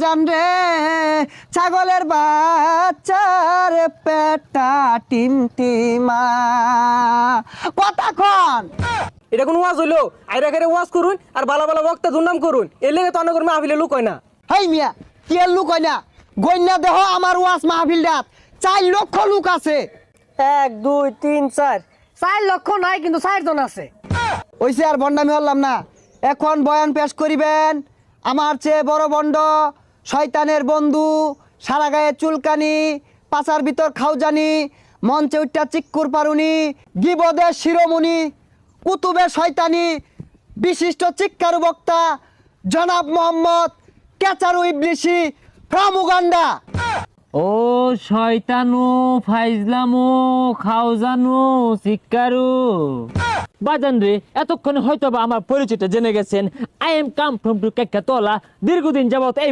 জান রে ছাগলের বাচ্চার পেটা টিমটিমা কতক্ষণ এটা কোন ওয়াজ হইলো আইরা করে ওয়াজ করুন আর বালা বালা বক্তা দুর্নাম করুন এর লেগে তো অনেক মাহফিলে লোক হয় না। হেই মিয়া কি এর লোক হয় না গইনা দেহ আমার ওয়াজ মাহফিলটাত 4 লক্ষ লোক আছে। 1 2 3 4 4 লক্ষ নাই কিন্তু 4 জন আছে। ওইসে আর বন্ডামি হলাম না। এখন বয়ান পেশ করিবেন আমার চেয়ে বড় বন্ড, শয়তানের বন্ধু, সারা গায়ে চুলকানি, পাচার ভিতর খাউজানি, মঞ্চে উঠটা চিক্কুর পারুনি, গিবদের শিরোমণি, কুতুবে শয়তানি, বিশিষ্ট চিৎকার বক্তা জনাব মোহাম্মদ কেচারু ইবলিসি ফ্রম উগান্ডা। ও শয়তানু ফাইজলামু খাওজানু শিকারু বাজান রে, এতক্ষণে হয়তো বা আমার পরিচয়টা জেনে গেছেন। I am come from to Kekatala. দীর্ঘদিন যাবত এই